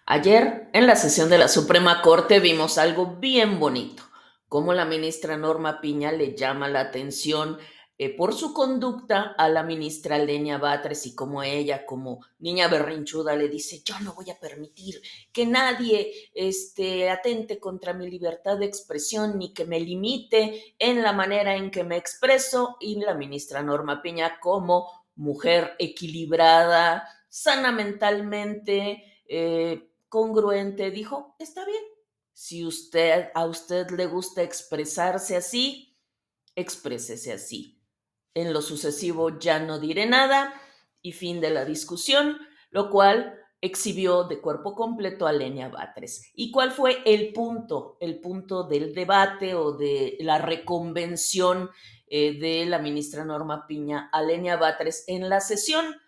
Ayer, en la sesión de la Suprema Corte, vimos algo bien bonito, cómo la ministra Norma Piña le llama la atención por su conducta a la ministra Lenia Batres y cómo ella, como niña berrinchuda, le dice, yo no voy a permitir que nadie atente contra mi libertad de expresión ni que me limite en la manera en que me expreso. Y la ministra Norma Piña, como mujer equilibrada, sana mentalmente, congruente, dijo, está bien, si a usted le gusta expresarse así, exprésese así. En lo sucesivo ya no diré nada y fin de la discusión, lo cual exhibió de cuerpo completo a Lenia Batres. ¿Y cuál fue el punto? El punto del debate o de la reconvención de la ministra Norma Piña a Lenia Batres en la sesión.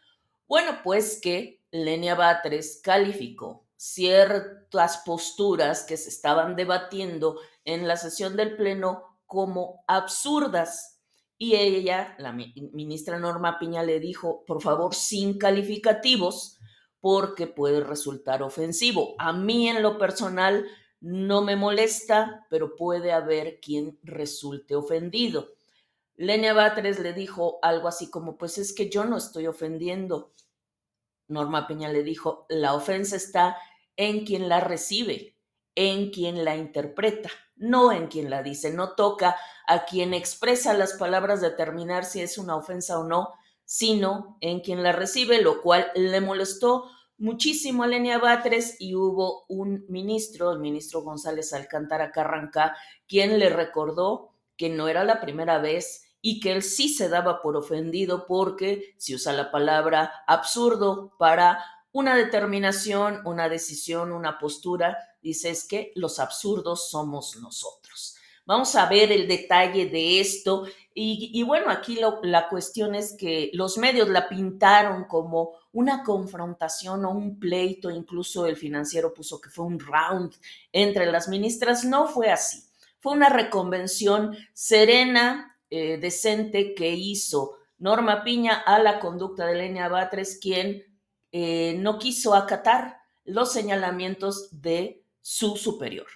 Bueno, pues que Lenia Batres calificó ciertas posturas que se estaban debatiendo en la sesión del Pleno como absurdas. Y ella, la ministra Norma Piña, le dijo, por favor, sin calificativos, porque puede resultar ofensivo. A mí en lo personal no me molesta, pero puede haber quien resulte ofendido. Lenia Batres le dijo algo así como, pues es que yo no estoy ofendiendo. Norma Peña le dijo, la ofensa está en quien la recibe, en quien la interpreta, no en quien la dice. No toca a quien expresa las palabras determinar si es una ofensa o no, sino en quien la recibe, lo cual le molestó muchísimo a Lenia Batres y hubo un ministro, el ministro González Alcántara Carranca, quien le recordó que no era la primera vez y que él sí se daba por ofendido porque se usa la palabra absurdo para una determinación, una decisión, una postura. Dice es que los absurdos somos nosotros. Vamos a ver el detalle de esto y bueno, aquí la cuestión es que los medios la pintaron como una confrontación o un pleito, incluso el Financiero puso que fue un round entre las ministras. No fue así, fue una reconvención serena, decente que hizo Norma Piña a la conducta de Lenia Batres, quien no quiso acatar los señalamientos de su superior.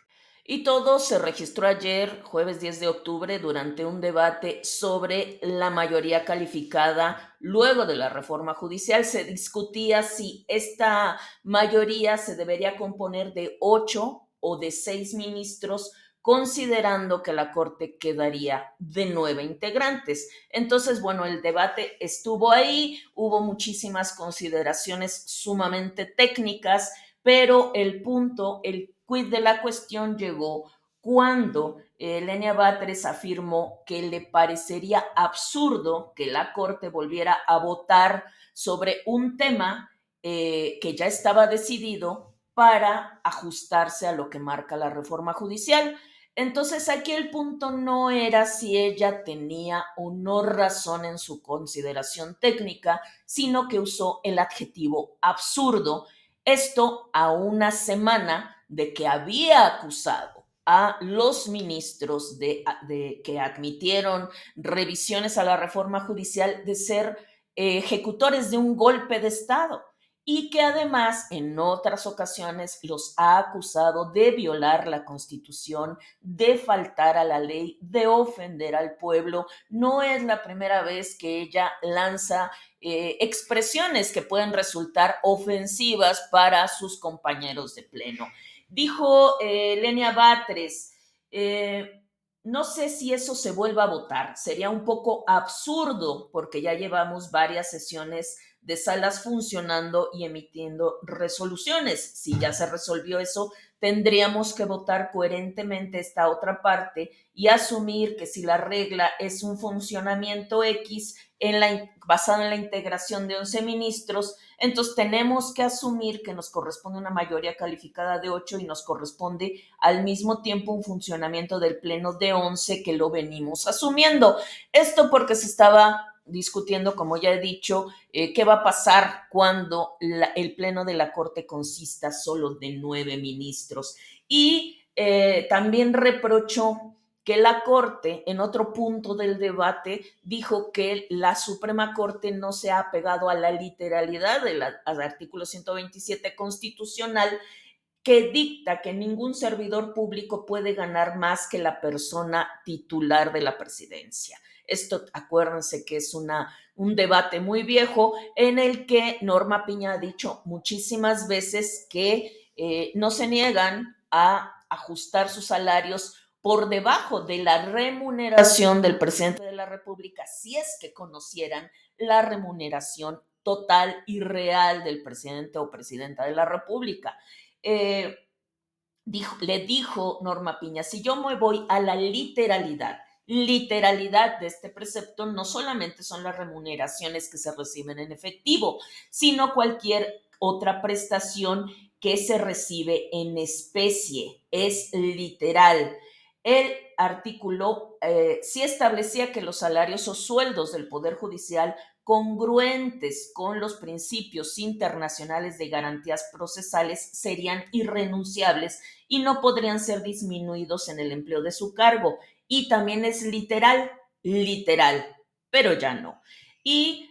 Y todo se registró ayer, jueves 10 de octubre, durante un debate sobre la mayoría calificada. Luego de la reforma judicial se discutía si esta mayoría se debería componer de 8 o de 6 ministros, considerando que la Corte quedaría de 9 integrantes. Entonces, bueno, el debate estuvo ahí, hubo muchísimas consideraciones sumamente técnicas, pero el punto, el quid de la cuestión llegó cuando Lenia Batres afirmó que le parecería absurdo que la Corte volviera a votar sobre un tema que ya estaba decidido para ajustarse a lo que marca la reforma judicial. Entonces aquí el punto no era si ella tenía o no razón en su consideración técnica, sino que usó el adjetivo absurdo. Esto a una semana de que había acusado a los ministros que admitieron revisiones a la reforma judicial de ser ejecutores de un golpe de Estado y que además en otras ocasiones los ha acusado de violar la Constitución, de faltar a la ley, de ofender al pueblo. No es la primera vez que ella lanza expresiones que pueden resultar ofensivas para sus compañeros de pleno. Dijo Lenia Batres, no sé si eso se vuelva a votar, sería un poco absurdo porque ya llevamos varias sesiones de salas funcionando y emitiendo resoluciones. Si ya se resolvió eso, tendríamos que votar coherentemente esta otra parte y asumir que si la regla es un funcionamiento X basado en la integración de 11 ministros, entonces tenemos que asumir que nos corresponde una mayoría calificada de 8 y nos corresponde al mismo tiempo un funcionamiento del pleno de 11 que lo venimos asumiendo. Esto porque se estaba discutiendo, como ya he dicho, qué va a pasar cuando el pleno de la Corte consista solo de 9 ministros. Y también reprochó que la Corte, en otro punto del debate, dijo que la Suprema Corte no se ha apegado a la literalidad del artículo 127 constitucional que dicta que ningún servidor público puede ganar más que la persona titular de la presidencia. Esto, acuérdense que es un debate muy viejo en el que Norma Piña ha dicho muchísimas veces que no se niegan a ajustar sus salarios por debajo de la remuneración del presidente de la República, si es que conocieran la remuneración total y real del presidente o presidenta de la República. Eh, le dijo Norma Piña, si yo me voy a la literalidad de este precepto, no solamente son las remuneraciones que se reciben en efectivo, sino cualquier otra prestación que se recibe en especie, es literal. El artículo sí establecía que los salarios o sueldos del Poder Judicial congruentes con los principios internacionales de garantías procesales serían irrenunciables y no podrían ser disminuidos en el empleo de su cargo. Y también es literal, pero ya no. Y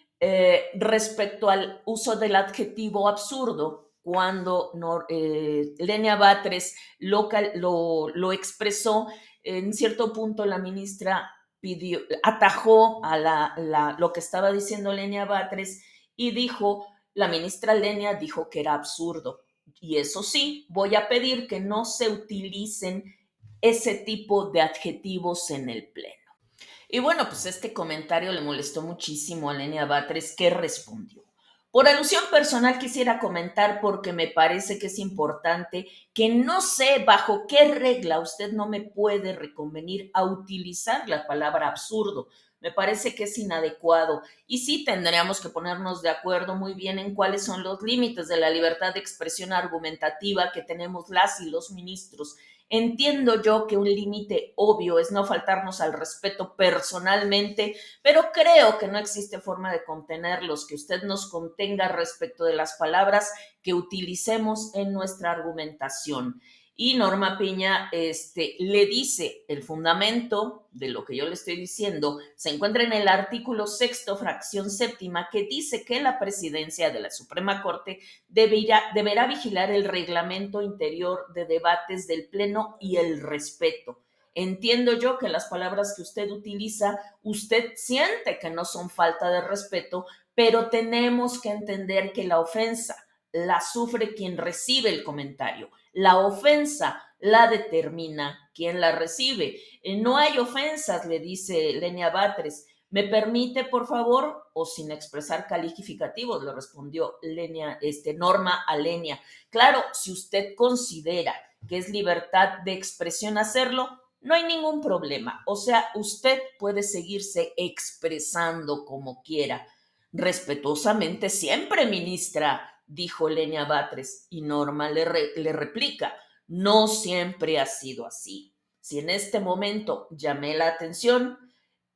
respecto al uso del adjetivo absurdo, cuando Lenia Batres lo expresó, en cierto punto la ministra atajó a lo que estaba diciendo Lenia Batres y dijo, la ministra Lenia dijo que era absurdo. Y eso sí, voy a pedir que no se utilicen ese tipo de adjetivos en el pleno. Y bueno, pues este comentario le molestó muchísimo a Lenia Batres, que respondió. Por alusión personal quisiera comentar porque me parece que es importante que no sé bajo qué regla usted no me puede reconvenir a utilizar la palabra absurdo. Me parece que es inadecuado y sí tendríamos que ponernos de acuerdo muy bien en cuáles son los límites de la libertad de expresión argumentativa que tenemos las y los ministros. Entiendo yo que un límite obvio es no faltarnos al respeto personalmente, pero creo que no existe forma de contenerlos, que usted nos contenga respecto de las palabras que utilicemos en nuestra argumentación. Y Norma Piña le dice el fundamento de lo que yo le estoy diciendo, se encuentra en el artículo 6º, fracción séptima, que dice que la presidencia de la Suprema Corte deberá vigilar el reglamento interior de debates del Pleno y el respeto. Entiendo yo que las palabras que usted utiliza, usted siente que no son falta de respeto, pero tenemos que entender que la ofensa la sufre quien recibe el comentario. La ofensa la determina quien la recibe. No hay ofensas, le dice Lenia Batres. ¿Me permite, por favor? O sin expresar calificativos, le respondió Norma a Lenia. Claro, si usted considera que es libertad de expresión hacerlo, no hay ningún problema. O sea, usted puede seguirse expresando como quiera. Respetuosamente siempre, ministra, dijo Lenia Batres, y Norma le replica, no siempre ha sido así. Si en este momento llamé la atención,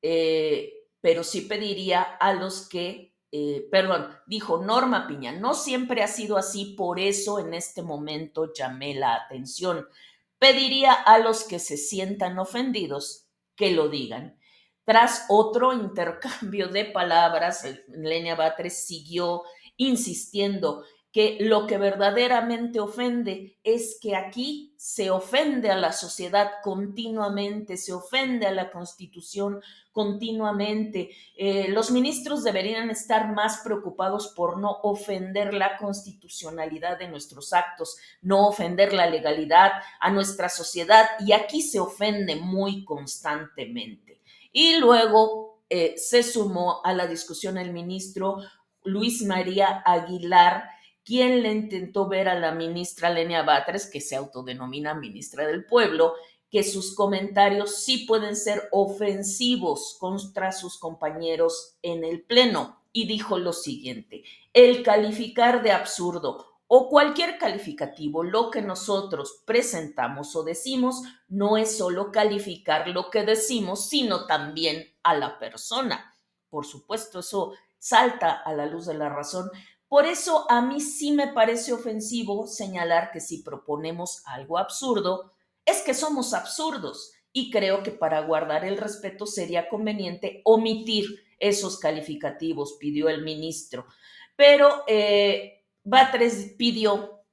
pero sí pediría a los que, dijo Norma Piña, no siempre ha sido así, por eso en este momento llamé la atención. Pediría a los que se sientan ofendidos que lo digan. Tras otro intercambio de palabras, Lenia Batres siguió insistiendo que lo que verdaderamente ofende es que aquí se ofende a la sociedad continuamente, se ofende a la Constitución continuamente. Los ministros deberían estar más preocupados por no ofender la constitucionalidad de nuestros actos, no ofender la legalidad a nuestra sociedad, y aquí se ofende muy constantemente. Y luego se sumó a la discusión el ministro Luis María Aguilar, quien le intentó ver a la ministra Lenia Batres, que se autodenomina ministra del pueblo, que sus comentarios sí pueden ser ofensivos contra sus compañeros en el Pleno. Y dijo lo siguiente: el calificar de absurdo o cualquier calificativo lo que nosotros presentamos o decimos no es solo calificar lo que decimos, sino también a la persona. Por supuesto, eso salta a la luz de la razón. Por eso a mí sí me parece ofensivo señalar que si proponemos algo absurdo, es que somos absurdos. Y creo que para guardar el respeto sería conveniente omitir esos calificativos, pidió el ministro. Pero Batres pidió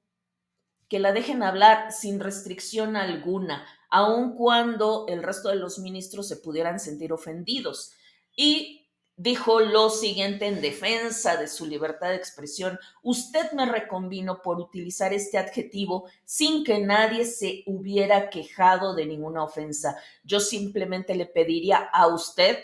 que la dejen hablar sin restricción alguna, aun cuando el resto de los ministros se pudieran sentir ofendidos. Y dijo lo siguiente en defensa de su libertad de expresión: usted me reconvino por utilizar este adjetivo sin que nadie se hubiera quejado de ninguna ofensa. Yo simplemente le pediría a usted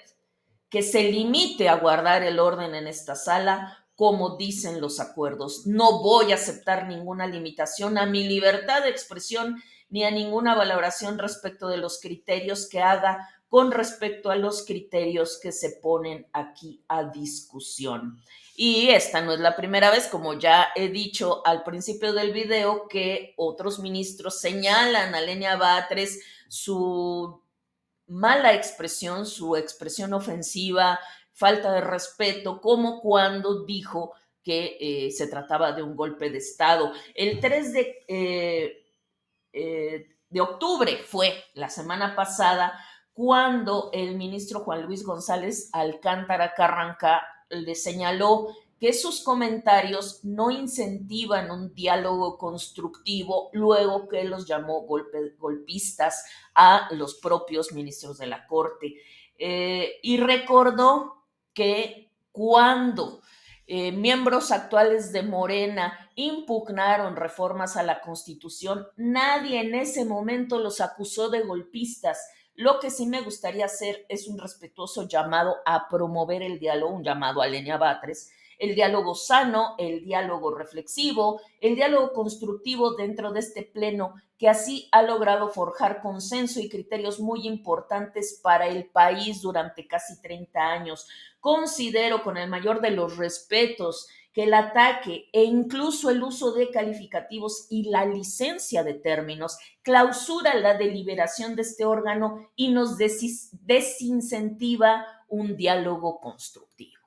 que se limite a guardar el orden en esta sala como dicen los acuerdos. No voy a aceptar ninguna limitación a mi libertad de expresión ni a ninguna valoración respecto de los criterios que haga con respecto a los criterios que se ponen aquí a discusión. Y esta no es la primera vez, como ya he dicho al principio del video, que otros ministros señalan a Lenia Batres su mala expresión, su expresión ofensiva, falta de respeto, como cuando dijo que se trataba de un golpe de Estado. El 3 de octubre fue la semana pasada cuando el ministro Juan Luis González Alcántara Carranca le señaló que sus comentarios no incentivan un diálogo constructivo, luego que los llamó golpistas a los propios ministros de la Corte. Y recordó que cuando miembros actuales de Morena impugnaron reformas a la Constitución, nadie en ese momento los acusó de golpistas. Lo que sí me gustaría hacer es un respetuoso llamado a promover el diálogo, un llamado a Lenia Batres, el diálogo sano, el diálogo reflexivo, el diálogo constructivo dentro de este pleno que así ha logrado forjar consenso y criterios muy importantes para el país durante casi 30 años. Considero con el mayor de los respetos que el ataque e incluso el uso de calificativos y la licencia de términos clausura la deliberación de este órgano y nos desincentiva un diálogo constructivo.